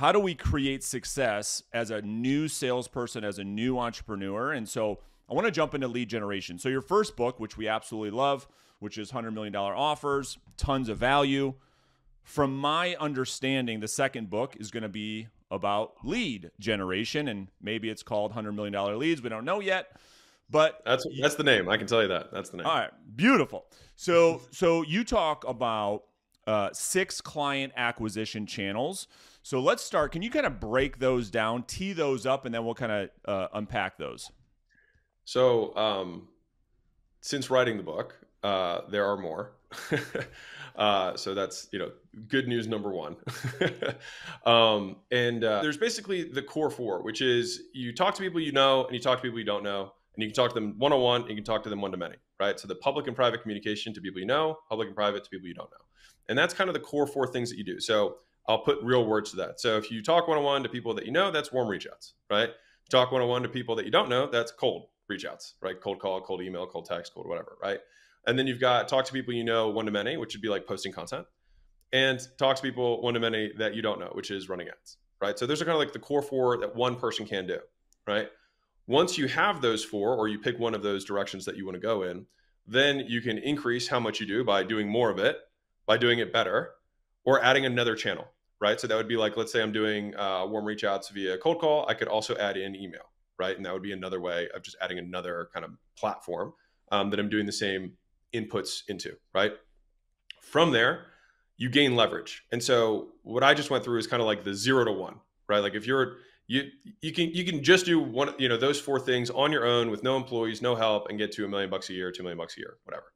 how do we create success as a new salesperson, as a new entrepreneur? And so I want to jump into lead generation. So your first book, which we absolutely love, which is $100 million offers, tons of value. From my understanding, the second book is going to be about lead generation, and maybe it's called $100 million leads. We don't know yet, but that's the name. I can tell you that. That's the name. All right, beautiful. So you talk about 6 client acquisition channels. So let's start. Can you kind of break those down, tee those up, and then we'll kind of unpack those? So since writing the book, there are more. So that's, good news number one. There's basically the core 4, which is you talk to people you know, and you talk to people you don't know, and you can talk to them one-on-one, and you can talk to them one-to-many, right? So the public and private communication to people you know, public and private to people you don't know. And that's kind of the core 4 things that you do. So I'll put real words to that. So if you talk one-on-one to people that you know, that's warm reach outs, right? Talk one-on-one to people that you don't know, that's cold reach outs, right? Cold call, cold email, cold text, cold whatever, right? And then you've got talk to people you know one-to-many, which would be like posting content, and talk to people one-to-many that you don't know, which is running ads, right? So those are kind of like the core 4 that one person can do, right? Once you have those 4, or you pick one of those directions that you want to go in, then you can increase how much you do by doing more of it, by doing it better, or adding another channel, right? So that would be like, let's say I'm doing warm reach outs via cold call. I could also add in email, right? And that would be another way of just adding another kind of platform that I'm doing the same inputs into, right? From there, you gain leverage. And so what I just went through is kind of like the 0 to 1, right? Like if you can just do one, those 4 things on your own with no employees, no help, and get to $1 million a year, $2 million a year, whatever.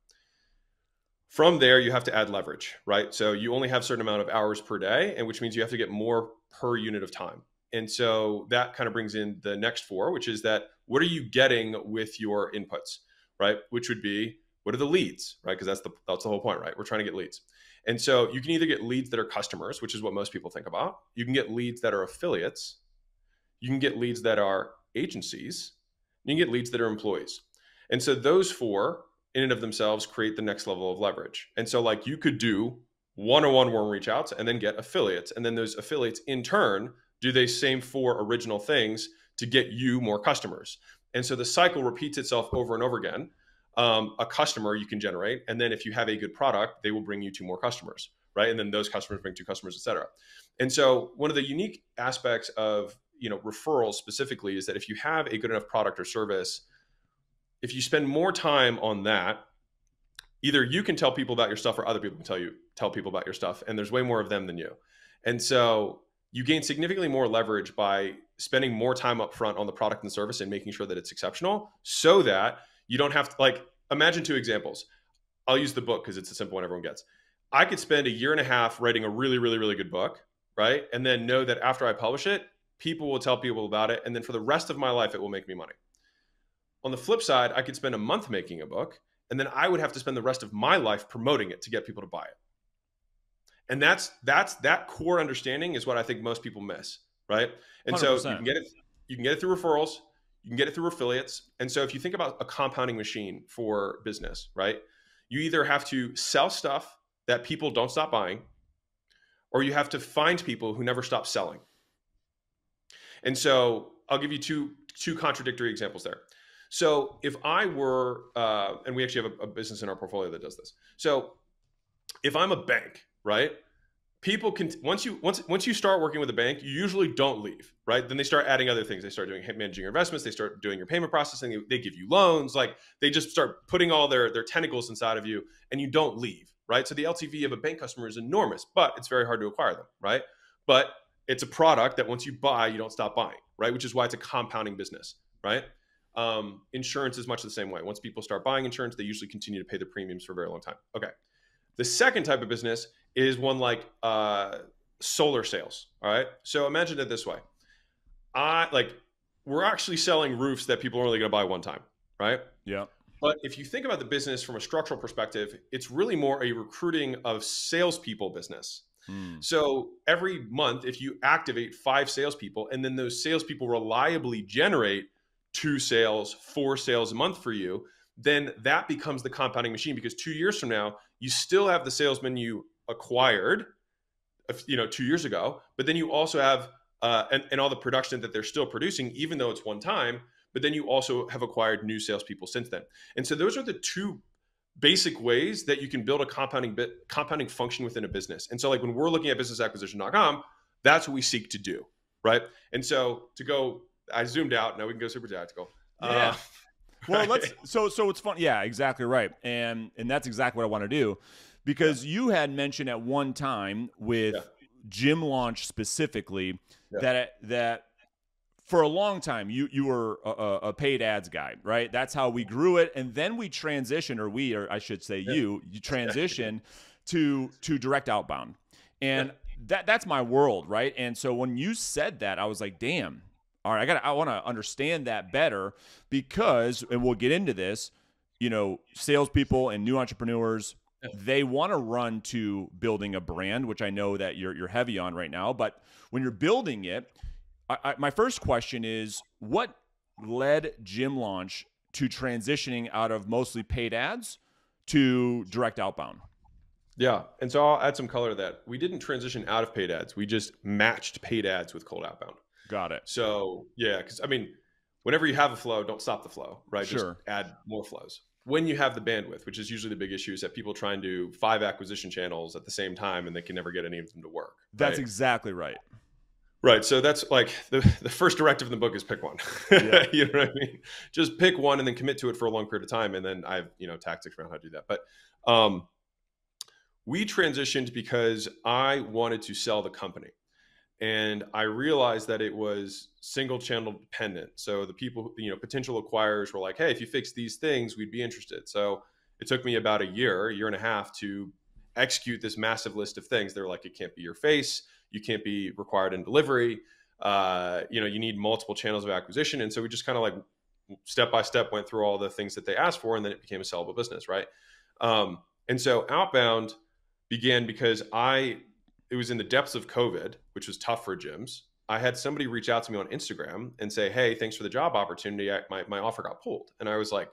From there, you have to add leverage, right? So you only have a certain amount of hours per day, and which means you have to get more per unit of time. And so that kind of brings in the next 4, which is that what are you getting with your inputs, right? Which would be, what are the leads, right? Because that's the whole point, right? We're trying to get leads. And so you can either get leads that are customers, which is what most people think about. You can get leads that are affiliates. You can get leads that are agencies. You can get leads that are employees. And so those 4 in and of themselves create the next level of leverage. And so like you could do one-on-one warm reach outs and then get affiliates. And then those affiliates in turn do the same 4 original things to get you more customers. And so the cycle repeats itself over and over again. A customer you can generate, and then if you have a good product, they will bring you 2 more customers, right? And then those customers bring 2 customers, et cetera. And so one of the unique aspects of referrals specifically is that if you have a good enough product or service, if you spend more time on that, either you can tell people about your stuff or other people can tell people about your stuff, and there's way more of them than you. And so you gain significantly more leverage by spending more time up front on the product and service and making sure that it's exceptional, so that you don't have to, like, imagine 2 examples. I'll use the book because it's a simple one everyone gets. I could spend 1.5 years writing a really, really, really good book, right? And then know that after I publish it, people will tell people about it. And then for the rest of my life, it will make me money. On the flip side, I could spend a month making a book, and then I would have to spend the rest of my life promoting it to get people to buy it. And that core understanding is what I think most people miss, right? And 100%. So you can get it through referrals. You can get it through affiliates. And so if you think about a compounding machine for business, right? You either have to sell stuff that people don't stop buying, or you have to find people who never stop selling. And so I'll give you two contradictory examples there. So if I were, and we actually have a business in our portfolio that does this. So if I'm a bank, right? People can, once you start working with a bank, you usually don't leave, right? Then they start adding other things. They start doing managing your investments. They start doing your payment processing. They give you loans. Like, they just start putting all their tentacles inside of you, and you don't leave, right? So the LTV of a bank customer is enormous, but it's very hard to acquire them, right? But it's a product that once you buy, you don't stop buying, right? Which is why it's a compounding business, right? Insurance is much the same way. Once people start buying insurance, they usually continue to pay the premiums for a very long time. Okay. The second type of business is one like solar sales. All right. So imagine it this way. We're actually selling roofs that people are only going to buy one time, right? Yeah. But if you think about the business from a structural perspective, it's really more a recruiting of salespeople business. So every month, if you activate 5 salespeople, and then those salespeople reliably generate 2 sales, 4 sales a month for you, then that becomes the compounding machine, because 2 years from now, you still have the salesman you acquired 2 years ago. But then you also have and all the production that they're still producing, even though it's one time. But then you also have acquired new salespeople since then. And so those are the two basic ways that you can build a compounding function within a business. And so like when we're looking at businessacquisition.com, that's what we seek to do, right? And so I zoomed out. Now we can go super tactical. Yeah. Well, right? so it's fun. Yeah, exactly right. And that's exactly what I want to do, because you had mentioned at one time with Gym Launch specifically that for a long time you were a paid ads guy, right? That's how we grew it, and then we transitioned, or I should say you transitioned to direct outbound, and that's my world, right? And so when you said that, I was like, damn. All right, I want to understand that better, because, and we'll get into this, salespeople and new entrepreneurs, they want to run to building a brand, which I know that you're heavy on right now. But when you're building it, my first question is, what led Gym Launch to transitioning out of mostly paid ads to direct outbound? Yeah, and so I'll add some color to that. We didn't transition out of paid ads. We just matched paid ads with cold outbound. Got it. So yeah, because I mean, whenever you have a flow, don't stop the flow, right? Sure. Just add more flows. When you have the bandwidth, which is usually the big issue, is that people try and do 5 acquisition channels at the same time, and they can never get any of them to work. That's exactly right. Right. So that's like the first directive in the book is pick one. Yeah. You know what I mean? Just pick one and then commit to it for a long period of time. And then I have, tactics around how to do that. But we transitioned because I wanted to sell the company. And I realized that it was single channel dependent. So the people, potential acquirers were like, hey, if you fix these things, we'd be interested. So it took me about a year and a half to execute this massive list of things. They're like, it can't be your face. You can't be required in delivery. You need multiple channels of acquisition. And so we just kind of like step by step went through all the things that they asked for, and then it became a sellable business, right? And so outbound began because it was in the depths of COVID, which was tough for gyms. I had somebody reach out to me on Instagram and say, hey, thanks for the job opportunity. My offer got pulled. And I was like,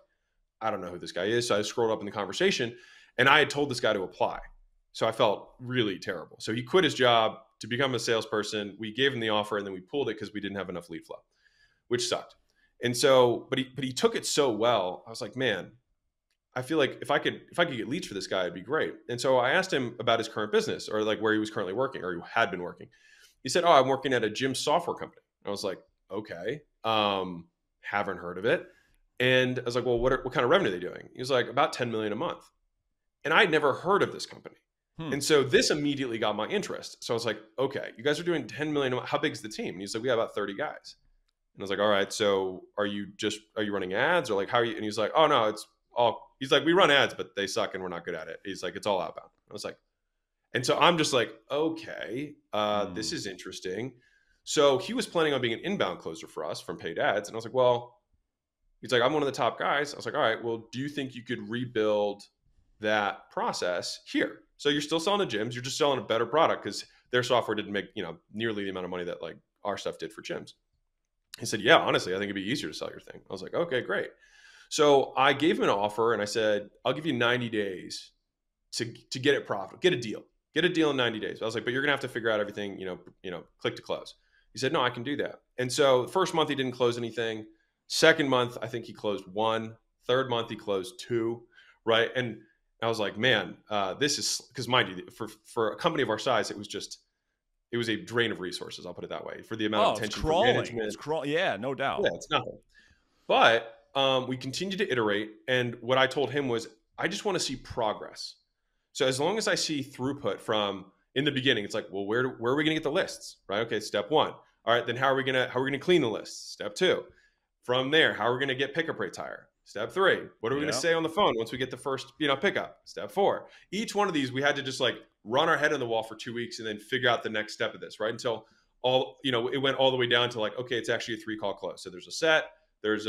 I don't know who this guy is. So I scrolled up in the conversation, and I had told this guy to apply. So I felt really terrible. So he quit his job to become a salesperson. We gave him the offer, and then we pulled it because we didn't have enough lead flow, which sucked. And so, but he took it so well. I was like, man, I feel like if I could get leads for this guy, it'd be great. And so I asked him about his current business, or like where he was currently working, or he had been working. He said, oh, I'm working at a gym software company. And I was like, okay, haven't heard of it. And I was like, well, what kind of revenue are they doing? He was like, about 10 million a month. And I'd never heard of this company. And so this immediately got my interest. So I was like, okay, you guys are doing 10 million a month. How big is the team? And he's like, we have about 30 guys. And I was like, all right, so are you running ads, or like, how are you? And he's like, oh no, he's like, we run ads, but they suck and we're not good at it. He's like, it's all outbound. I was like, and so I'm just like, okay, this is interesting. So he was planning on being an inbound closer for us from paid ads. And I was like, well, he's like, I'm one of the top guys. I was like, all right, well, do you think you could rebuild that process here? So you're still selling to gyms. You're just selling a better product, because their software didn't make, nearly the amount of money that like our stuff did for gyms. He said, yeah, honestly, I think it'd be easier to sell your thing. I was like, okay, great. So I gave him an offer, and I said, I'll give you 90 days to get it profitable, get a deal in 90 days. I was like, but you're gonna have to figure out everything, click to close. He said, no, I can do that. And so the first month he didn't close anything. Second month, I think he closed 1. Third month he closed 2, right? And I was like, man, this is, because mind you, for a company of our size, it was a drain of resources. I'll put it that way, for the amount of attention from management. It's crawling. Yeah, no doubt. Yeah, it's nothing. But we continued to iterate. And what I told him was, I just want to see progress. So as long as I see throughput from in the beginning, it's like, well, where are we going to get the lists, right? Okay, step 1. All right, then how are we going to clean the lists? Step 2. From there, how are we going to get pickup rates higher? Step 3. What are we going to say on the phone once we get the first, pickup? Step 4. Each one of these, we had to just like run our head on the wall for 2 weeks and then figure out the next step of this, right? Until it went all the way down to like, okay, it's actually a 3-call close. So there's a set, there's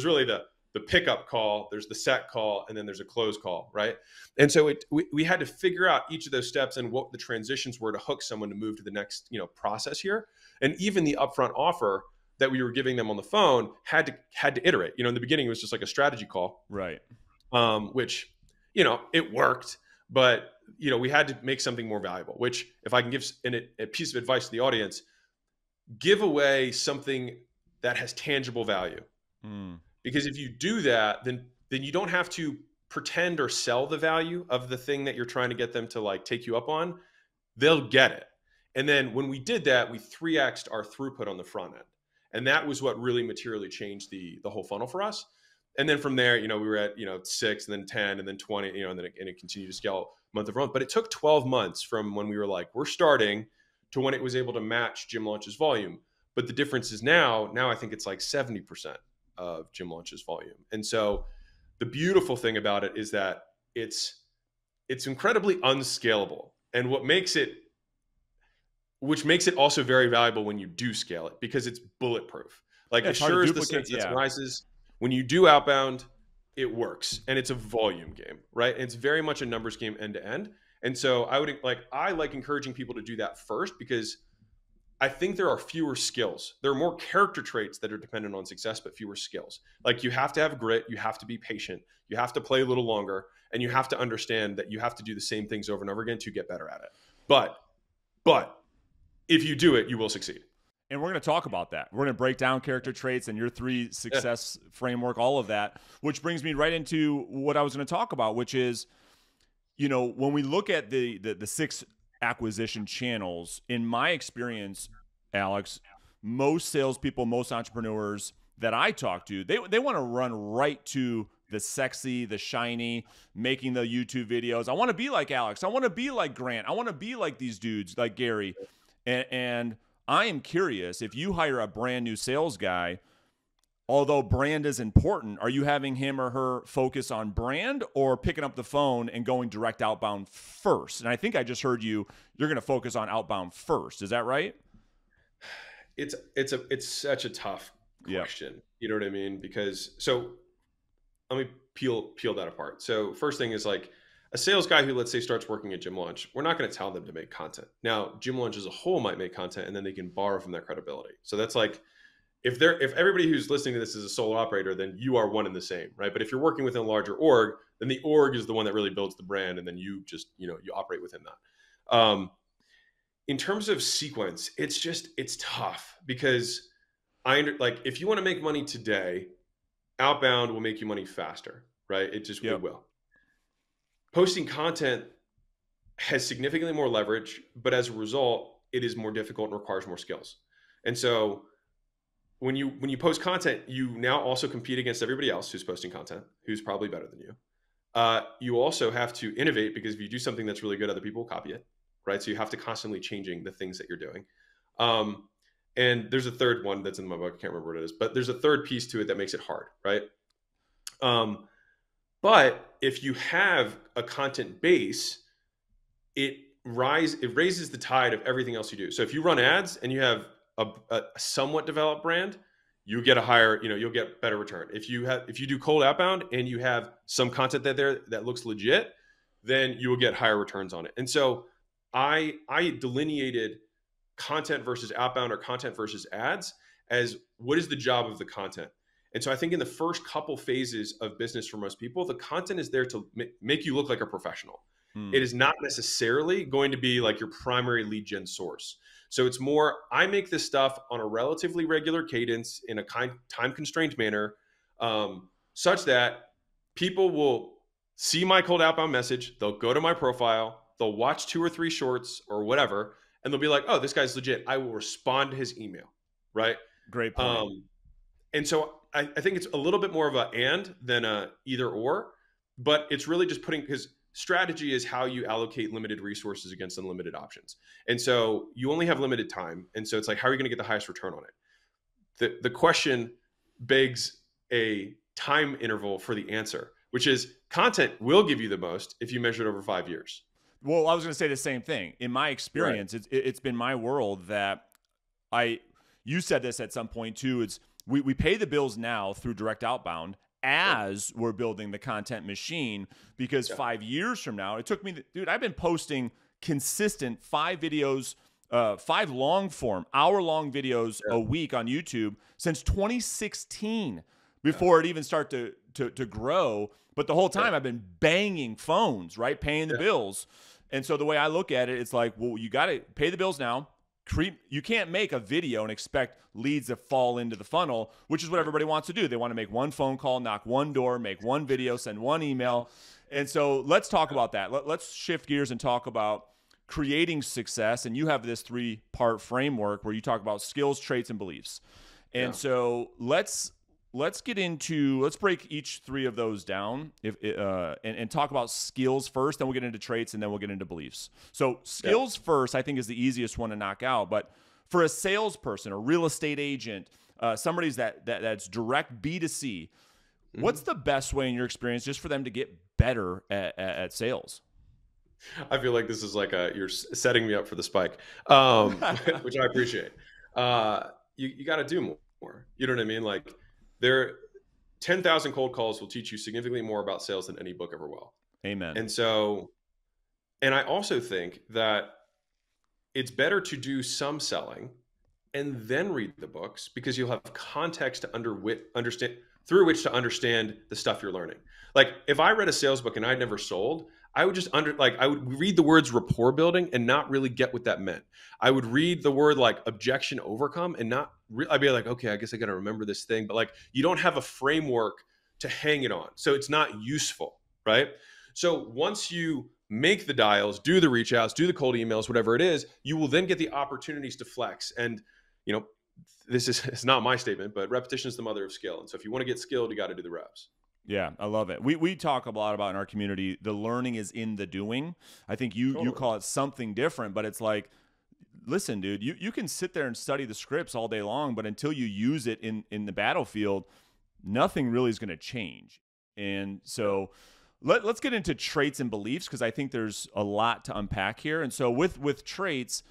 really the pickup call, there's the set call, and then there's a close call, right? And so we had to figure out each of those steps and what the transitions were to hook someone to move to the next, process here. And even the upfront offer that we were giving them on the phone had to iterate. In the beginning, it was just like a strategy call, right? Which, it worked, but we had to make something more valuable, which if I can give a piece of advice to the audience, give away something that has tangible value. Because if you do that, then you don't have to pretend or sell the value of the thing that you're trying to get them to like take you up on. They'll get it. And then when we did that, we 3x'd our throughput on the front end. And that was what really materially changed the whole funnel for us. And then from there, we were at, 6 and then 10 and then 20, and then it continued to scale month over month. But it took 12 months from when we were like, we're starting, to when it was able to match Gym Launch's volume. But the difference is now I think it's like 70% of Gym Launch's volume. And so the beautiful thing about it is that it's incredibly unscalable. And which makes it also very valuable when you do scale it, because it's bulletproof. Like, as sure as the census rises, when you do outbound, it works, and it's a volume game, right? And it's very much a numbers game end to end. And so I like encouraging people to do that first, because I think there are fewer skills. There are more character traits that are dependent on success, but fewer skills. Like, you have to have grit, you have to be patient, you have to play a little longer, and you have to understand that you have to do the same things over and over again to get better at it. But if you do it, you will succeed. And we're going to talk about that. We're going to break down character traits and your 3 success framework, all of that, which brings me right into what I was going to talk about, which is, when we look at the 6 acquisition channels, in my experience, Alex, most salespeople, most entrepreneurs that I talk to, they want to run right to the sexy, the shiny, making the YouTube videos. I want to be like Alex. I want to be like Grant. I want to be like these dudes, like Gary. And I am curious, if you hire a brand new sales guy, although brand is important, are you having him or her focus on brand, or picking up the phone and going direct outbound first? And I think I just heard you're going to focus on outbound first. Is that right? It's such a tough question. Yep. You know what I mean? Because let me peel that apart. So first thing is, like, a sales guy who, let's say, starts working at Gym Launch, we're not going to tell them to make content. Now, Gym Launch as a whole might make content, and then they can borrow from that credibility. So that's like, if everybody who's listening to this is a solo operator, then you are one and the same, right? But if you're working within a larger org, then the org is the one that really builds the brand, and then you just, you operate within that. In terms of sequence, it's tough, because if you want to make money today, outbound will make you money faster, right? It will. Posting content has significantly more leverage, but as a result, it is more difficult and requires more skills. And so when you post content, you now also compete against everybody else who's posting content, who's probably better than you. You also have to innovate, because if you do something that's really good, other people will copy it, right? So you have to constantly changing the things that you're doing. And there's a third one that's in my book. I can't remember what it is, but there's a third piece to it that makes it hard, right? But if you have a content base, it raises the tide of everything else you do. So if you run ads and you have a somewhat developed brand, you get a higher, you'll get better return. If you do cold outbound and you have some content that looks legit, then you will get higher returns on it. And so I delineated content versus outbound, or content versus ads, as what is the job of the content. And so I think in the first couple phases of business for most people, the content is there to make you look like a professional. It is not necessarily going to be like your primary lead gen source. So it's more, I make this stuff on a relatively regular cadence in a time constrained manner, such that people will see my cold outbound message. They'll go to my profile, they'll watch 2 or 3 shorts or whatever, and they'll be like, oh, this guy's legit. I will respond to his email. Right. Great point. And so I think it's a little bit more of a and than a either or, but it's really just because strategy is how you allocate limited resources against unlimited options. And so you only have limited time. And so it's like, how are you going to get the highest return on it? The question begs a time interval for the answer, which is content will give you the most if you measure it over 5 years. Well, I was going to say the same thing. In my experience, right, it's been my world that you said this at some point too, we pay the bills now through direct outbound as we're building the content machine, because 5 years from now, it took me, dude, I've been posting consistent 5 videos, 5 long form, hour-long videos a week on YouTube since 2016 before it even started to grow. But the whole time I've been banging phones, right? Paying the bills. And so the way I look at it, it's like, well, you got to pay the bills now. You can't make a video and expect leads to fall into the funnel, which is what everybody wants to do. They want to make one phone call, knock one door, make one video, send one email. And so let's talk about that. Let's shift gears and talk about creating success. And you have this 3-part framework where you talk about skills, traits, and beliefs. And so let's break each 3 of those down and talk about skills first, then we'll get into traits, and then we'll get into beliefs. So skills first, I think, is the easiest one to knock out. But for a salesperson, a real estate agent, somebody that's direct B2C, what's the best way in your experience just for them to get better at sales? I feel like this is like you're setting me up for the spike, which I appreciate. You got to do more. You know what I mean? Like, 10,000 cold calls will teach you significantly more about sales than any book ever will. Amen. And I also think that it's better to do some selling and then read the books, because you'll have context to understand through which to understand the stuff you're learning. Like, if I read a sales book and I'd never sold, I would just I would read the words rapport building and not really get what that meant. I would read the word like objection overcome and I'd be like, okay, I guess I got to remember this thing, but like, you don't have a framework to hang it on. So it's not useful, right? So once you make the dials, do the reach outs, do the cold emails, whatever it is, you will then get the opportunities to flex. And, you know, it's not my statement, but repetition is the mother of skill. And so if you want to get skilled, you got to do the reps. Yeah, I love it. We talk a lot about in our community, the learning is in the doing. I think you call it something different, but it's like, listen, dude, you can sit there and study the scripts all day long, but until you use it in the battlefield, nothing really is going to change. And so let's get into traits and beliefs, because I think there's a lot to unpack here. And so with traits,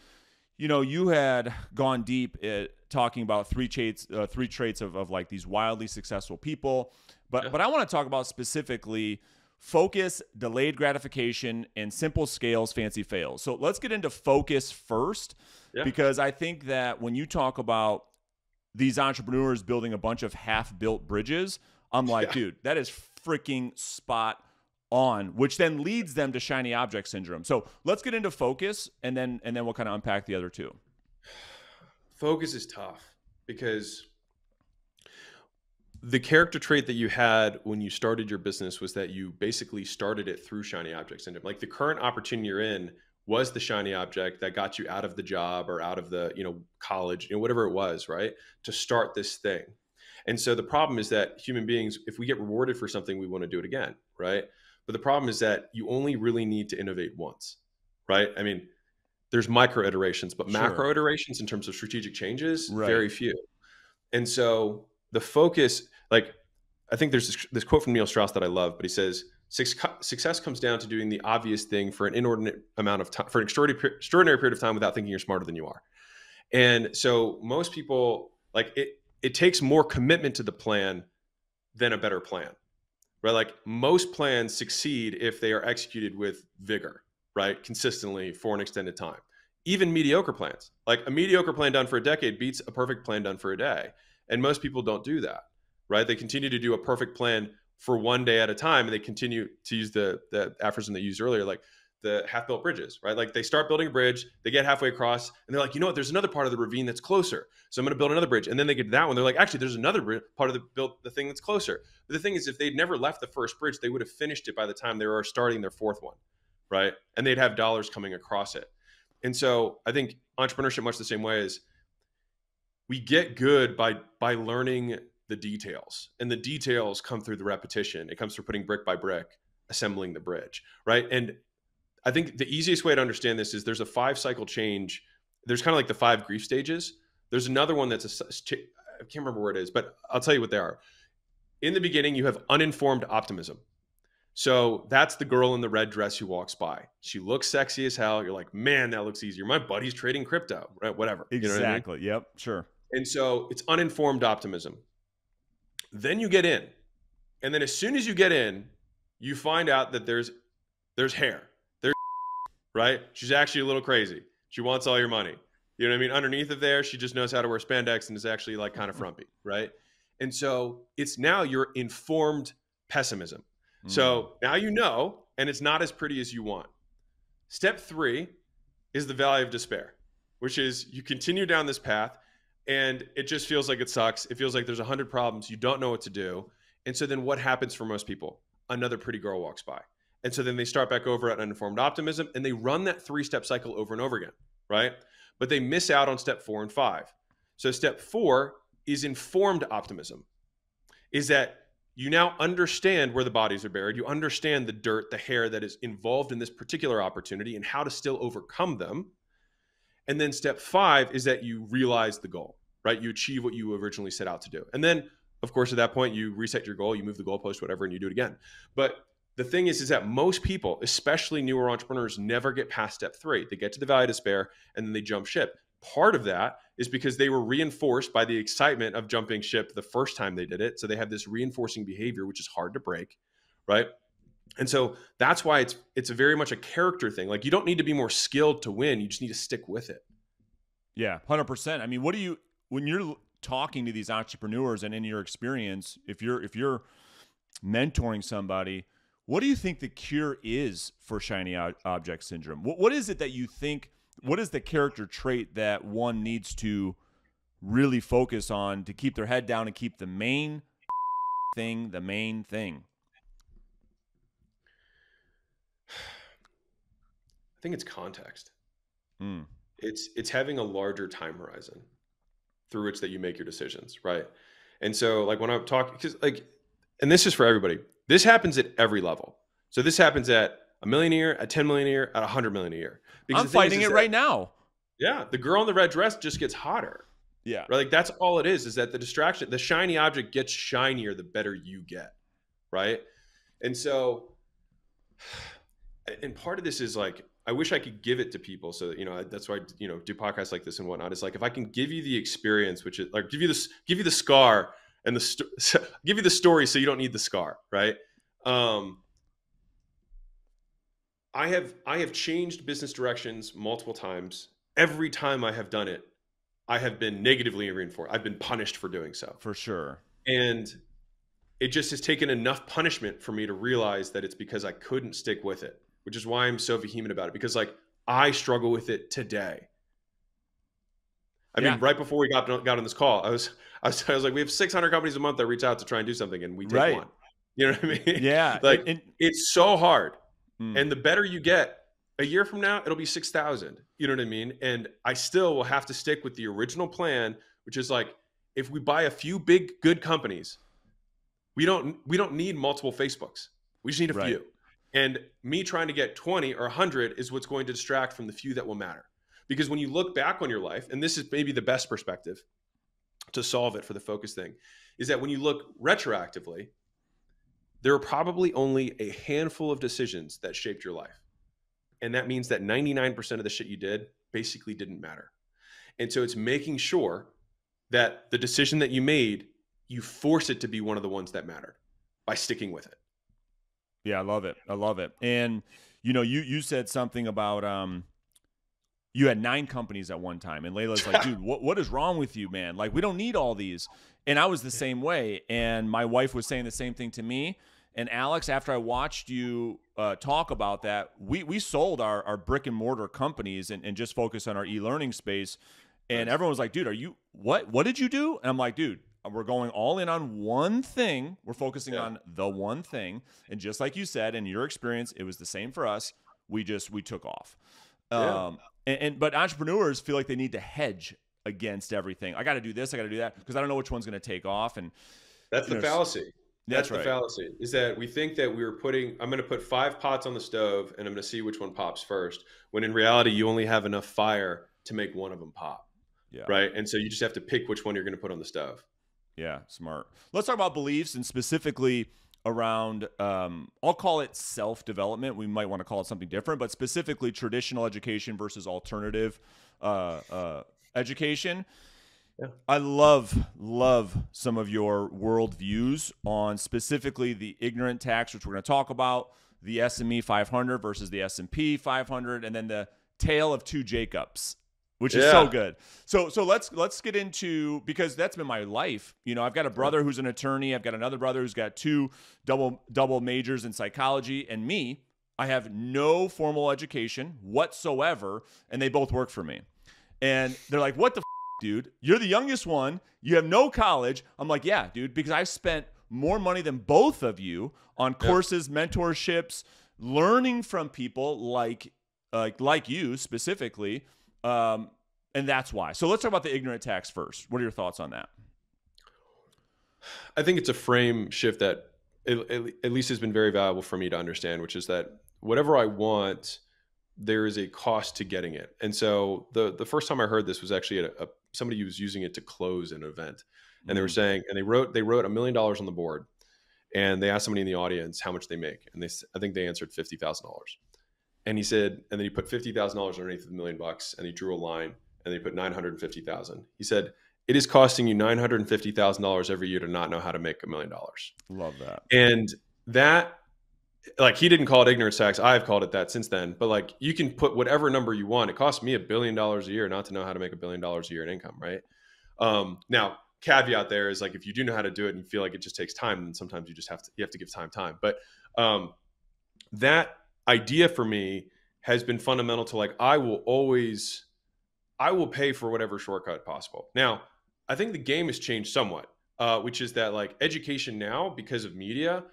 you know, you had gone deep at talking about 3 traits of like these wildly successful people. But I want to talk about specifically focus, delayed gratification, and simple scales, fancy fails. So let's get into focus first, because I think that when you talk about these entrepreneurs building a bunch of half-built bridges, I'm like, dude, that is freaking spot on, which then leads them to shiny object syndrome. So let's get into focus, and then we'll kind of unpack the other 2. Focus is tough, because the character trait that you had when you started your business was that you basically started it through shiny object syndrome. Like, the current opportunity you're in was the shiny object that got you out of the job or out of the, college, whatever it was, right? To start this thing. And so the problem is that human beings, if we get rewarded for something, we want to do it again, right? But the problem is that you only really need to innovate once, right? I mean, there's micro iterations, but macro iterations in terms of strategic changes, very few. And so the focus, like, I think there's this quote from Neil Strauss that I love, but he says, success comes down to doing the obvious thing for an inordinate amount of time, for an extraordinary period of time, without thinking you're smarter than you are. And so most people, like, it takes more commitment to the plan than a better plan, right? Like, most plans succeed if they are executed with vigor, right? Consistently for an extended time. Even mediocre plans, like a mediocre plan done for a decade beats a perfect plan done for a day. And most people don't do that, right? They continue to do a perfect plan for one day at a time. And they continue to use the aphorism they used earlier, like the half-built bridges, right? Like, they start building a bridge, they get halfway across, and they're like, you know what, there's another part of the ravine that's closer, so I'm going to build another bridge. And then they get to that one, they're like, actually, there's another part of the thing that's closer. But the thing is, if they'd never left the first bridge, they would have finished it by the time they were starting their 4th one, right? And they'd have dollars coming across it. And so I think entrepreneurship, much the same way, is we get good by learning the details, and the details come through the repetition. It comes through putting brick by brick, assembling the bridge, right? And I think the easiest way to understand this is there's a 5-cycle change. There's kind of like the 5 grief stages. There's another one that's I can't remember where it is, but I'll tell you what they are. In the beginning, you have uninformed optimism. So that's the girl in the red dress who walks by. She looks sexy as hell. You're like, man, that looks easier. My buddy's trading crypto, right? Whatever. Exactly. You know what I mean? Yep. Sure. And so it's uninformed optimism. Then you get in. And then as soon as you get in, you find out that there's hair. There's right? She's actually a little crazy. She wants all your money. You know what I mean? Underneath of there, she just knows how to wear spandex and is actually like kind of frumpy, right? And so it's now your informed pessimism. So now you know, and it's not as pretty as you want. Step 3 is the valley of despair, which is you continue down this path and it just feels like it sucks. It feels like there's 100 problems. You don't know what to do. And so then what happens for most people? Another pretty girl walks by. And so then they start back over at uninformed optimism and they run that 3-step cycle over and over again, right? But they miss out on step 4 and 5. So step 4 is informed optimism, is that you now understand where the bodies are buried. You understand the dirt, the hair that is involved in this particular opportunity and how to still overcome them. And then step 5 is that you realize the goal, right? You achieve what you originally set out to do. And then, of course, at that point, you reset your goal, you move the goalpost, whatever, and you do it again. But the thing is that most people, especially newer entrepreneurs, never get past step 3. They get to the valley of despair and then they jump ship. Part of that is because they were reinforced by the excitement of jumping ship the first time they did it. So they have this reinforcing behavior, which is hard to break, right? And so that's why it's very much a character thing. Like, you don't need to be more skilled to win. You just need to stick with it. Yeah, 100%. I mean, when you're talking to these entrepreneurs and in your experience, if you're mentoring somebody, what do you think the cure is for shiny object syndrome? What is it that you think? What is the character trait that one needs to really focus on to keep their head down and keep the main thing the main thing? I think it's context. It's having a larger time horizon through which that you make your decisions, right? And so, like, when I'm talking, because, like, and this is for everybody, this happens at every level. So this happens at $1 million a year, at 10 million a year, at 100 million a year. Because I'm fighting it right now. Yeah, the girl in the red dress just gets hotter. Yeah, right. Like, that's all it is that the distraction, the shiny object gets shinier the better you get, right? And so, and part of this is, like, I wish I could give it to people. So, that's why I, do podcasts like this and whatnot. It's like, if I can give you the experience, which is like, give you the scar and give you the story, so you don't need the scar, right? I have changed business directions multiple times. Every time I have done it, I have been negatively reinforced. I've been punished for doing so. For sure. And it just has taken enough punishment for me to realize that it's because I couldn't stick with it, which is why I'm so vehement about it. Because, like, I struggle with it today. I mean, right before we got on this call, I was like, we have 600 companies a month that reach out to try and do something, and we take one. You know what I mean? Yeah. Like, it's so hard. And the better you get, a year from now, it'll be 6,000. You know what I mean? And I still will have to stick with the original plan, which is, like, if we buy a few big, good companies, we don't need multiple Facebooks. We just need a few. And me trying to get 20 or 100 is what's going to distract from the few that will matter. Because when you look back on your life, and this is maybe the best perspective to solve it for the focus thing, is that when you look retroactively, there are probably only a handful of decisions that shaped your life. And that means that 99% of the shit you did basically didn't matter. And so it's making sure that the decision that you made, you force it to be one of the ones that mattered by sticking with it. Yeah, I love it. I love it. And, you said something about you had 9 companies at one time. And Layla's like, dude, what is wrong with you, man? Like, we don't need all these. And I was the same way. And my wife was saying the same thing to me. And Alex, after I watched you talk about that, we sold our brick and mortar companies and just focused on our e-learning space. And everyone was like, dude, what did you do? And I'm like, dude, we're going all in on one thing. We're focusing on the one thing. And just like you said, in your experience, it was the same for us. We took off. But entrepreneurs feel like they need to hedge against everything. I got to do this. I got to do that because I don't know which one's going to take off. And that's the fallacy. That's the fallacy, is that we think that I'm going to put 5 pots on the stove and I'm going to see which one pops first, when in reality, you only have enough fire to make one of them pop. Yeah. Right. And so you just have to pick which one you're going to put on the stove. Yeah. Smart. Let's talk about beliefs, and specifically around, I'll call it self-development. We might want to call it something different, but specifically traditional education versus alternative education. Yeah. I love some of your worldviews on specifically the ignorant tax, which we're going to talk about, the SME 500 versus the S&P 500, and then the tale of 2 Jacobs, which is so good. So let's get into, because that's been my life. I've got a brother who's an attorney. I've got another brother who's got 2 double majors in psychology, and me, I have no formal education whatsoever, and they both work for me. And they're like, what the dude? You're the youngest one. You have no college. I'm like, yeah, dude, because I spent more money than both of you on courses, mentorships, learning from people like you specifically. And that's why. So let's talk about the ignorant tax first. What are your thoughts on that? I think it's a frame shift that at least has been very valuable for me to understand, which is that whatever I want, there is a cost to getting it. And so the first time I heard this was actually at somebody who was using it to close an event. And they were saying, and they wrote $1 million on the board, and they asked somebody in the audience how much they make. And I think they answered $50,000. And he said, and then he put $50,000 underneath the $1 million, and he drew a line, and they put 950,000. He said, it is costing you $950,000 every year to not know how to make $1 million. Love that. And that, like, he didn't call it ignorance tax. I've called it that since then. But like, you can put whatever number you want. It costs me $1 billion a year not to know how to make $1 billion a year in income, right? Now, caveat there is, like, if you do know how to do it and you feel like it just takes time, then sometimes you have to give time. But that idea for me has been fundamental to, like, I will pay for whatever shortcut possible. Now, I think the game has changed somewhat, which is that, like, education now, because of media,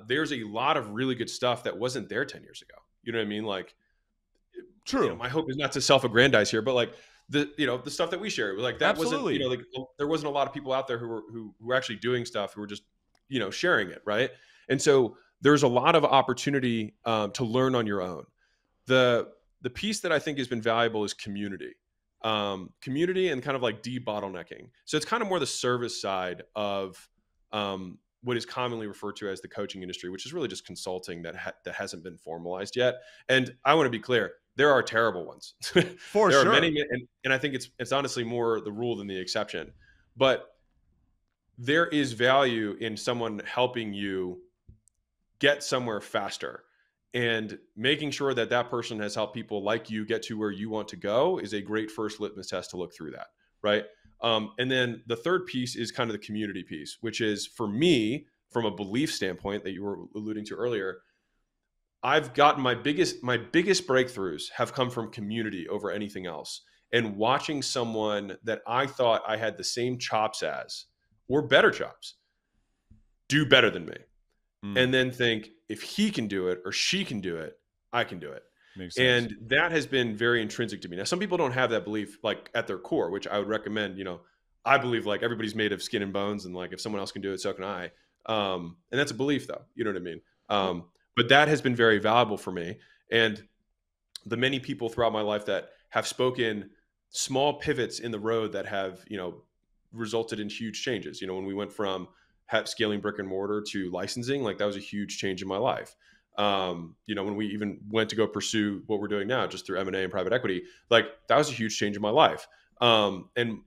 there's a lot of really good stuff that wasn't there 10 years ago. You know what I mean? Like, true. You know, my hope is not to self-aggrandize here, but like the stuff that we share, like that Absolutely. wasn't, like, there wasn't a lot of people out there who were actually doing stuff, who were just, sharing it. Right. And so there's a lot of opportunity to learn on your own. The piece that I think has been valuable is community. Community and kind of like de-bottlenecking. So it's kind of more the service side of what is commonly referred to as the coaching industry, which is really just consulting that hasn't been formalized yet. And I want to be clear, there are terrible ones. For there sure. are many, and I think it's honestly more the rule than the exception. But there is value in someone helping you get somewhere faster. And making sure that that person has helped people like you get to where you want to go is a great first litmus test to look through that, right? And then the third piece is kind of the community piece, which is, for me, from a belief standpoint that you were alluding to earlier, I've gotten my biggest breakthroughs have come from community over anything else. And watching someone that I thought I had the same chops as, or better chops, do better than me. And then think, if he can do it or she can do it, I can do it. Makes sense. And that has been very intrinsic to me. Now, some people don't have that belief, like, at their core, which I would recommend. I believe, like, everybody's made of skin and bones, and, like, if someone else can do it, so can I. And that's a belief, though. You know what I mean? But that has been very valuable for me. And the many people throughout my life that have spoken small pivots in the road that have, resulted in huge changes. When we went from scaling brick and mortar to licensing, like, that was a huge change in my life. When we even went to go pursue what we're doing now, just through M&A and private equity, like, that was a huge change in my life. And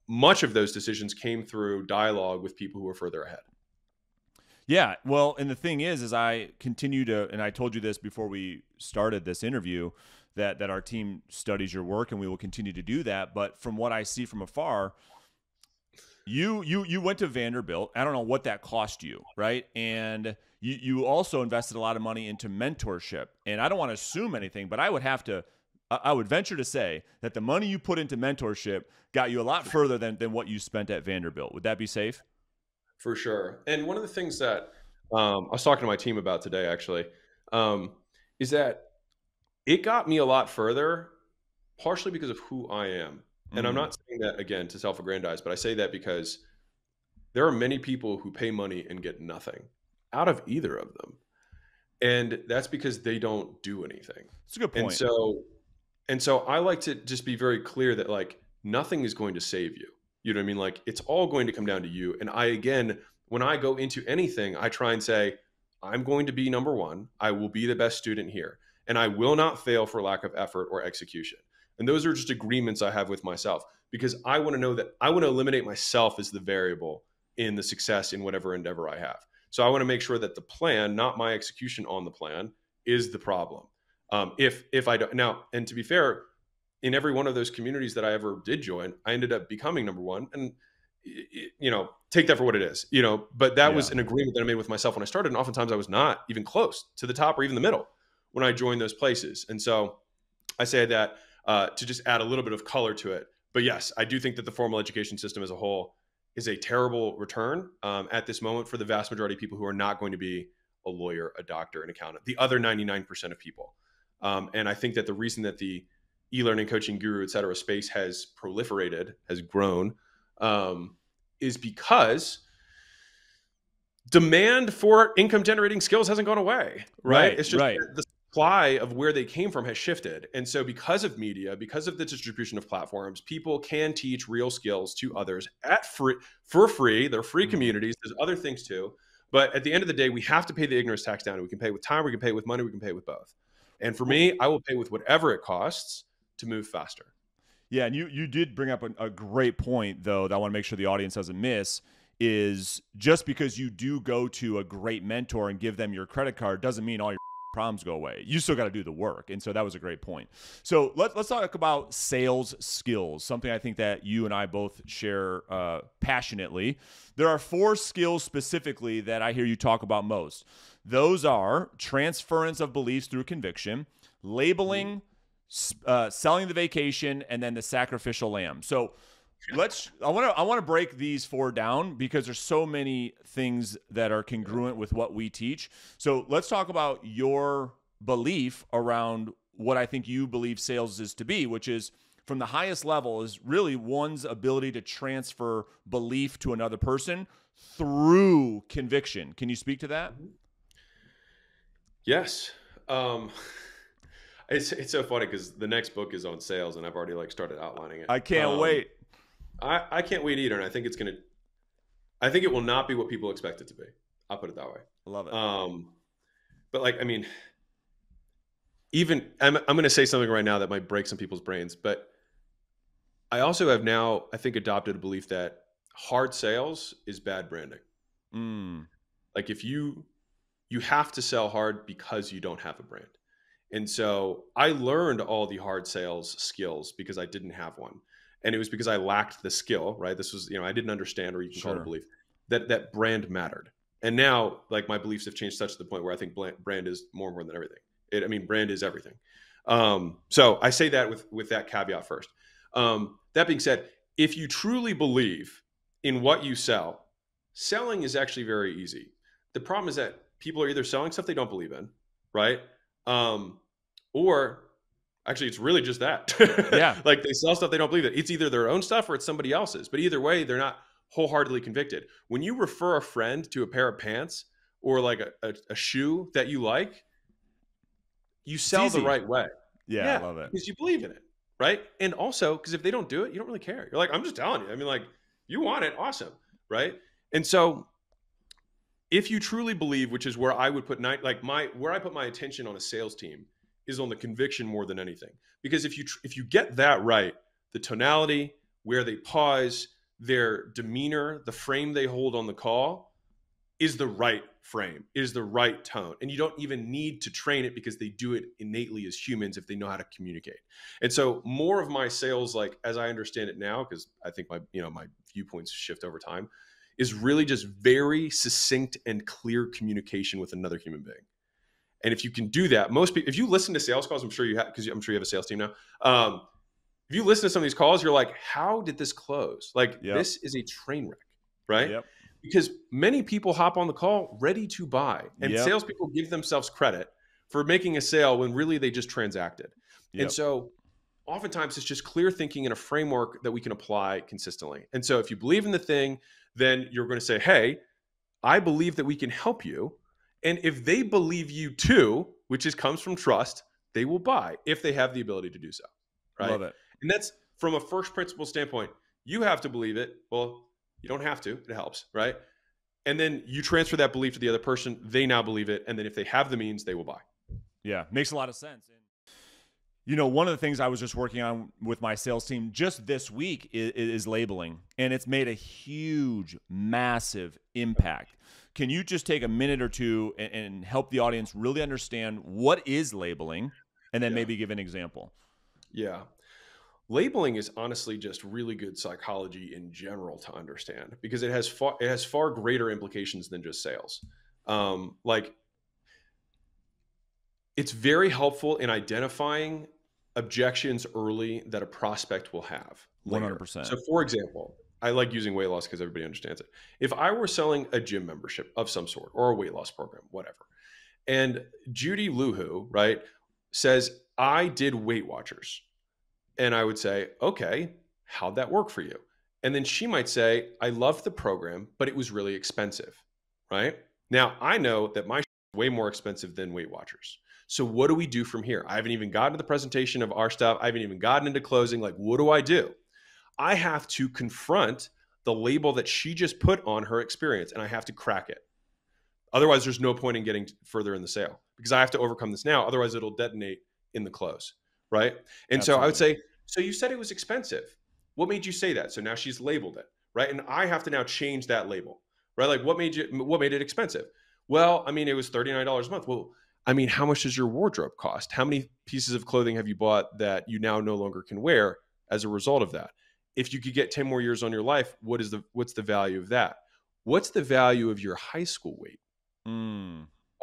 much of those decisions came through dialogue with people who were further ahead. Yeah. Well, and the thing is I continue to, and I told you this before we started this interview, that our team studies your work, and we will continue to do that. But from what I see from afar, you went to Vanderbilt. I don't know what that cost you, right? And you also invested a lot of money into mentorship. And I don't want to assume anything, but I would venture to say that the money you put into mentorship got you a lot further than what you spent at Vanderbilt. Would that be safe? For sure. And one of the things that I was talking to my team about today, actually, is that it got me a lot further, partially because of who I am. And I'm not saying that, again, to self-aggrandize, but I say that because there are many people who pay money and get nothing out of either of them. And that's because they don't do anything. That's a good point. And so I like to just be very clear that, like, nothing is going to save you. You know what I mean? Like, it's all going to come down to you. And when I go into anything, I try and say, I'm going to be number one. I will be the best student here. And I will not fail for lack of effort or execution. And those are just agreements I have with myself, because I want to know that I want to eliminate myself as the variable in the success in whatever endeavor I have. So I want to make sure that the plan, not my execution on the plan, is the problem. If I don't now, and to be fair, in every one of those communities that I ever did join, I ended up becoming number one. And take that for what it is, but that was Yeah. an agreement that I made with myself when I started. And oftentimes I was not even close to the top or even the middle when I joined those places. And so I say that to just add a little bit of color to it. But yes, I do think that the formal education system as a whole is a terrible return at this moment for the vast majority of people who are not going to be a lawyer, a doctor, an accountant, the other 99% of people. And I think that the reason that the e-learning, coaching, guru, et cetera, space has proliferated, has grown, is because demand for income generating skills hasn't gone away, right? It's just the supply of where they came from has shifted. And so because of media, because of the distribution of platforms, people can teach real skills to others for free. They're free communities. There's other things too. But at the end of the day, we have to pay the ignorance tax down. We can pay with time, we can pay with money, we can pay with both. And for me, I will pay with whatever it costs to move faster. Yeah, and you did bring up a great point, though, that I want to make sure the audience doesn't miss, is just because you do go to a great mentor and give them your credit card doesn't mean all your problems go away. You still got to do the work. And so that was a great point. So let's talk about sales skills, something I think that you and I both share passionately. There are 4 skills specifically that I hear you talk about most. Those are transference of beliefs through conviction, labeling, selling the vacation, and then the sacrificial lamb. So I want to break these 4 down because there's so many things that are congruent with what we teach. So let's talk about your belief around what I think you believe sales is to be, which is from the highest level is really one's ability to transfer belief to another person through conviction. Can you speak to that? Yes. It's so funny because the next book is on sales and I've already started outlining it. I can't wait. I can't wait either. And I think it will not be what people expect it to be. I'll put it that way. I love it. But even I'm going to say something right now that might break some people's brains, but I also have now, I think, adopted a belief that hard sales is bad branding. Like if you have to sell hard because you don't have a brand. And so I learned all the hard sales skills because I didn't have one. And it was because I lacked the skill, right? This was, I didn't understand, or you can call it a belief, that brand mattered. And now my beliefs have changed such to the point where I think brand is more important than everything. Brand is everything. So I say that with that caveat first. That being said, if you truly believe in what you sell, selling is actually very easy. The problem is that people are either selling stuff they don't believe in, right? Or actually it's really just that. Yeah. Like they sell stuff they don't believe in. It's either their own stuff or it's somebody else's. But either way, they're not wholeheartedly convicted. When you refer a friend to a pair of pants or like a shoe that you like, you sell the right way. Yeah, I love it. Because you believe in it, right? And also because if they don't do it, you don't really care. You're like, I'm just telling you. You want it, awesome, right? And so if you truly believe, which is where I would put where I put my attention on a sales team is on the conviction more than anything. Because if you get that right, the tonality, where they pause, their demeanor, the frame they hold on the call is the right frame, is the right tone. And you don't even need to train it because they do it innately as humans if they know how to communicate. And so more of my sales, as I understand it now, because I think my viewpoints shift over time, is really just very succinct and clear communication with another human being. And if you can do that, most people, if you listen to sales calls, I'm sure you have, because I'm sure you have a sales team now. If you listen to some of these calls, you're like, how did this close? This is a train wreck, right? Yep. Because many people hop on the call ready to buy. And salespeople give themselves credit for making a sale when really they just transacted. Yep. And so oftentimes it's just clear thinking in a framework that we can apply consistently. And so if you believe in the thing, then you're going to say, hey, I believe that we can help you. And if they believe you too, which comes from trust, they will buy if they have the ability to do so. Right. Love it. And that's from a first principle standpoint. You have to believe it. Well, you don't have to. It helps. Right. And then you transfer that belief to the other person. They now believe it. And then if they have the means, they will buy. Yeah. Makes a lot of sense. And one of the things I was just working on with my sales team just this week is labeling. And it's made a huge, massive impact. Can you just take a minute or two and help the audience really understand what is labeling and then maybe give an example? Yeah. labeling is honestly just really good psychology in general to understand, because it has far greater implications than just sales. Like, it's very helpful in identifying objections early that a prospect will have later. 100%. So, for example, I like using weight loss because everybody understands it. If I were selling a gym membership of some sort or a weight loss program, whatever, and Judy Luhu, right, says, I did Weight Watchers. And I would say, okay, how'd that work for you? And then she might say, I loved the program, but it was really expensive, right? Now, I know that my is way more expensive than Weight Watchers. So what do we do from here? I haven't even gotten to the presentation of our stuff. I haven't even gotten into closing. Like, what do I do? I have to confront the label that she just put on her experience, and I have to crack it. Otherwise, there's no point in getting further in the sale, because I have to overcome this now. Otherwise, it'll detonate in the close, right? And Absolutely. so I would say, so you said it was expensive. What made you say that? So now she's labeled it, right? And I have to now change that label, right? Like, what made it expensive? Well, I mean, it was $39 a month. Well, I mean, how much does your wardrobe cost? How many pieces of clothing have you bought that you now no longer can wear as a result of that? If you could get 10 more years on your life, what's the value of that? What's the value of your high school weight?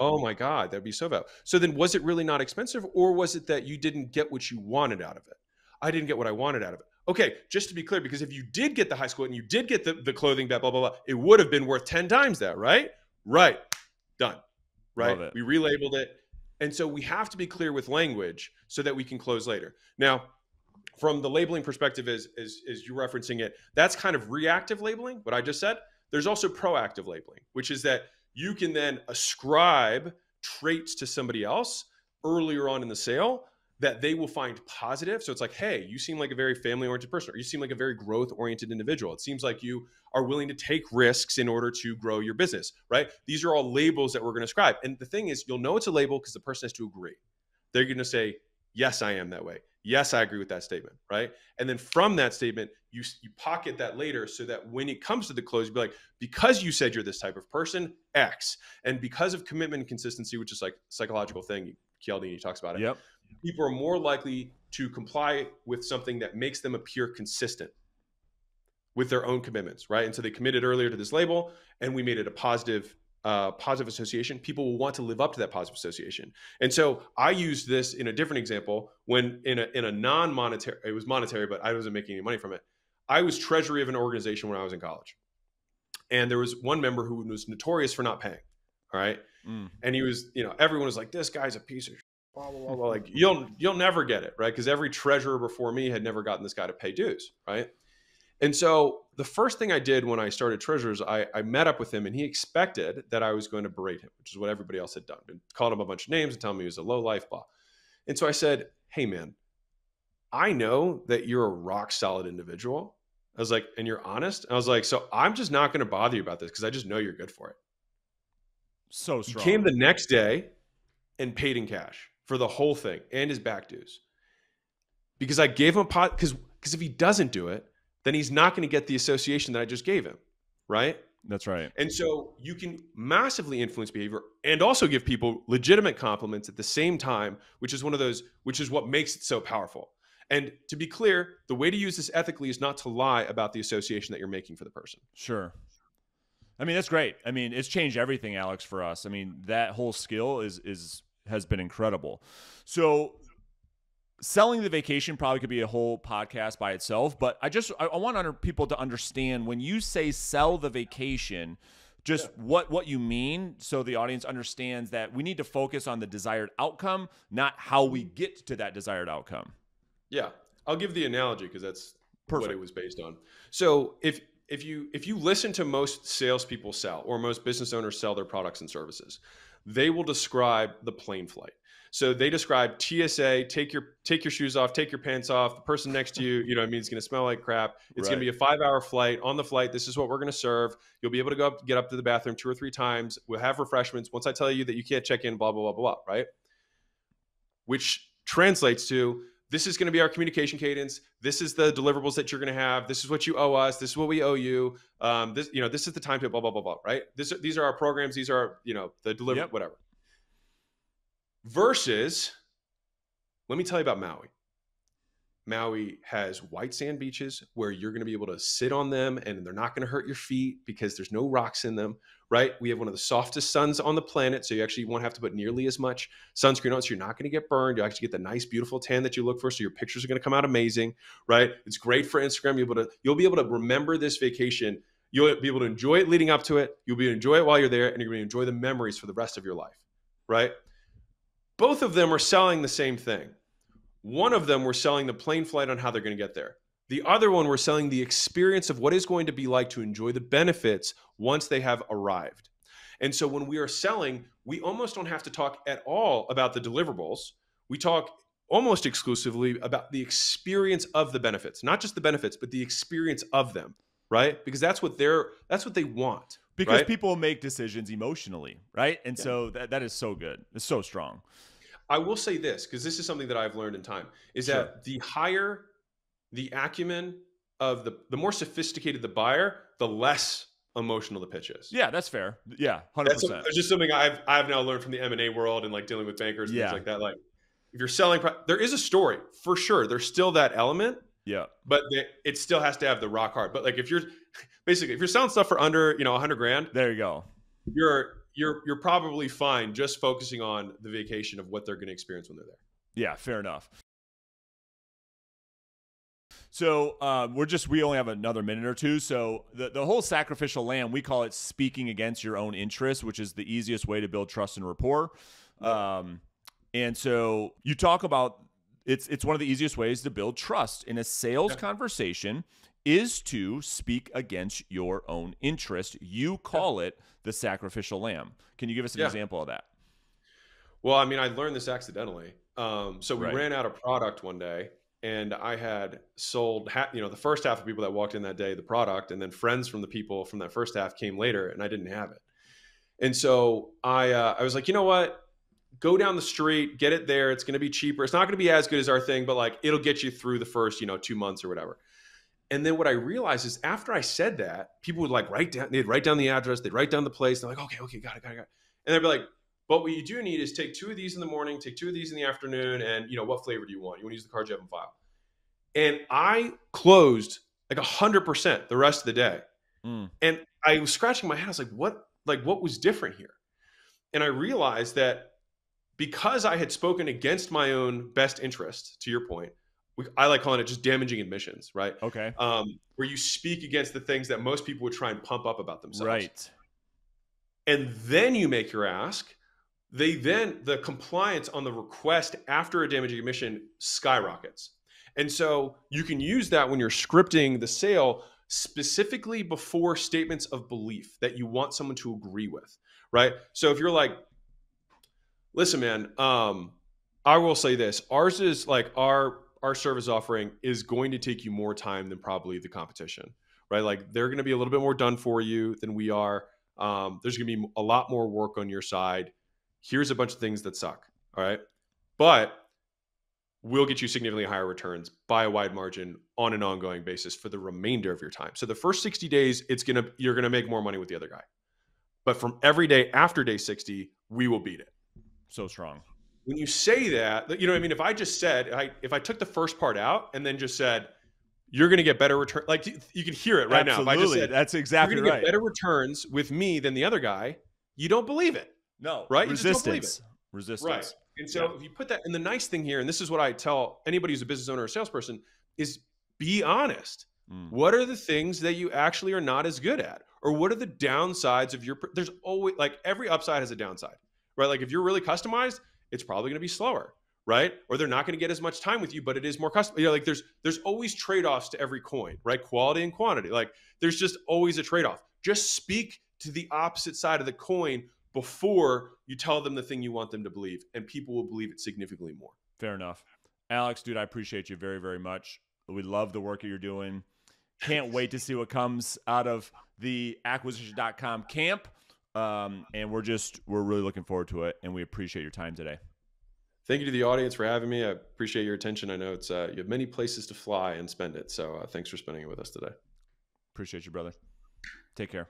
Oh my God, that'd be so valuable. So then, was it really not expensive, or was it that you didn't get what you wanted out of it? I didn't get what I wanted out of it. Okay, just to be clear, because if you did get the high school and you did get the clothing, that blah, blah, blah, it would have been worth 10 times that, right? Right. Done. Right. We relabeled it. And so we have to be clear with language so that we can close later. Now, from the labeling perspective, as you're referencing it, that's kind of reactive labeling, what I just said. There's also proactive labeling, which is that you can then ascribe traits to somebody else earlier on in the sale that they will find positive. So it's like, hey, you seem like a very family-oriented person, or you seem like a very growth-oriented individual. It seems like you are willing to take risks in order to grow your business, right? These are all labels that we're going to ascribe. And the thing is, you'll know it's a label because the person has to agree. They're going to say, yes, I am that way. Yes, I agree with that statement, right? And then from that statement, you pocket that later so that when it comes to the close, you'll be like, because you said you're this type of person, X. And because of commitment and consistency, which is like a psychological thing, Cialdini talks about it. Yep. People are more likely to comply with something that makes them appear consistent with their own commitments, right? And so they committed earlier to this label, and we made it a positive association. People will want to live up to that positive association. And so I used this in a different example when in a non-monetary, it was monetary, but I wasn't making any money from it. I was treasury of an organization when I was in college. And there was one member who was notorious for not paying. All right. And he was, everyone was like, this guy's a piece of blah, blah, blah, blah. Like, you'll never get it, right? Because every treasurer before me had never gotten this guy to pay dues, right? And so the first thing I did when I started Treasures, I met up with him, and he expected that I was going to berate him, which is what everybody else had done. And called him a bunch of names and telling me he was a low life, blah. And so I said, hey man, I know that you're a rock solid individual. I was like, and you're honest. And I was like, so I'm just not going to bother you about this because I just know you're good for it. So strong. He came the next day and paid in cash for the whole thing and his back dues. Because I gave him because if he doesn't do it, then he's not going to get the association that I just gave him, right? That's right. And so you can massively influence behavior and also give people legitimate compliments at the same time, which is what makes it so powerful. And to be clear, the way to use this ethically is not to lie about the association that you're making for the person. Sure. I mean, that's great. I mean, it's changed everything, Alex, for us. I mean, that whole skill has been incredible. So selling the vacation probably could be a whole podcast by itself, but I want people to understand when you say sell the vacation, just what you mean, so the audience understands that we need to focus on the desired outcome, not how we get to that desired outcome. Yeah, I'll give the analogy because that's Perfect. What it was based on. So if you listen to most salespeople sell, or most business owners sell their products and services, they will describe the plane flight. So they describe TSA, take your shoes off, take your pants off. The person next to you, it's going to smell like crap. It's going to be a 5-hour flight. On the flight, this is what we're going to serve. You'll be able to get up to the bathroom 2 or 3 times. We'll have refreshments. Once I tell you that you can't check in, blah, blah, blah, blah, blah, right? Which translates to, this is going to be our communication cadence. This is the deliverables that you're going to have. This is what you owe us. This is what we owe you. This is the time to blah, blah, blah, blah, right? These are our programs. These are, the deliver, whatever. Versus, let me tell you about Maui. Maui has white sand beaches where you're going to be able to sit on them and they're not going to hurt your feet because there's no rocks in them, right? We have one of the softest suns on the planet. So you actually won't have to put nearly as much sunscreen on. So you're not going to get burned. You actually get the nice, beautiful tan that you look for. So your pictures are going to come out amazing, right? It's great for Instagram. You'll be able to remember this vacation. You'll be able to enjoy it leading up to it. You'll be able to enjoy it while you're there, and you're going to enjoy the memories for the rest of your life, right? Both of them are selling the same thing. One of them, we're selling the plane flight on how they're going to get there. The other one, we're selling the experience of what it's going to be like to enjoy the benefits once they have arrived. And so when we are selling, we almost don't have to talk at all about the deliverables. We talk almost exclusively about the experience of the benefits, not just the benefits, but the experience of them, right? Because that's what they want. Because right? people make decisions emotionally, right? And so that is so good. It's so strong. I will say this, because this is something that I've learned in time, is that the higher the acumen of the more sophisticated the buyer, the less emotional the pitch is. Yeah, that's fair. Yeah, 100%. That's just something I've now learned from the M&A world and like dealing with bankers and things like that. Like if you're selling, there is a story for sure. There's still that element. Yeah. But it still has to have the rock hard. But like if you're selling stuff for under, $100,000, there you go. You're probably fine just focusing on the vacation of what they're going to experience when they're there. Yeah, fair enough. So we only have another minute or two. So the whole sacrificial lamb, we call it speaking against your own interests, which is the easiest way to build trust and rapport. And so you talk about it's one of the easiest ways to build trust in a sales conversation is to speak against your own interest. You call it the sacrificial lamb. Can you give us an example of that? Well, I mean, I learned this accidentally. So we ran out of product one day, and I had sold, the first half of people that walked in that day, the product, and then friends from the people from that first half came later, and I didn't have it. And so I was like, you know what? Go down the street, get it there. It's going to be cheaper. It's not going to be as good as our thing, but like it'll get you through the first, 2 months or whatever. And then what I realized is after I said that, people would like they'd write down the address, they'd write down the place. They're like, okay, got it. And they'd be like, but what you do need is take 2 of these in the morning, take 2 of these in the afternoon. And what flavor do you want? You want to use the cards you have in file. And I closed like 100% the rest of the day. And I was scratching my head. I was like, what was different here? And I realized that because I had spoken against my own best interest, to your point, I like calling it just damaging admissions, right? Okay. Where you speak against the things that most people would try and pump up about themselves. Right. And then you make your ask. The compliance on the request after a damaging admission skyrockets. And so you can use that when you're scripting the sale specifically before statements of belief that you want someone to agree with, right? So if you're like, listen, man, I will say this. Ours is like our service offering is going to take you more time than probably the competition, right? Like they're going to be a little bit more done for you than we are. There's going to be a lot more work on your side. Here's a bunch of things that suck. All right. But we'll get you significantly higher returns by a wide margin on an ongoing basis for the remainder of your time. So the first 60 days, you're going to make more money with the other guy. But from every day after day 60, we will beat it. So strong. When you say that, what I mean? If I just said, if I took the first part out and then just said, you're going to get better return, like you can hear it right now. If I just said, that's exactly you're going to get better returns with me than the other guy, you don't believe it. No. Right? Resistance. You just don't believe it. Resistance. Right. And so if you put that, and the nice thing here, and this is what I tell anybody who's a business owner or salesperson, is be honest. What are the things that you actually are not as good at? Or what are the downsides of there's always, like every upside has a downside, right? Like if you're really customized, it's probably going to be slower, right? Or they're not going to get as much time with you, but it is more custom. Like there's always trade-offs to every coin, right? Quality and quantity. Like there's just always a trade-off. Just speak to the opposite side of the coin before you tell them the thing you want them to believe, and people will believe it significantly more. Fair enough. Alex, dude, I appreciate you very, very much. We love the work that you're doing. Can't wait to see what comes out of the acquisition.com camp. And we're really looking forward to it, and we appreciate your time today. Thank you to the audience for having me. I appreciate your attention. I know it's you have many places to fly and spend it, so thanks for spending it with us today. Appreciate you, brother. Take care.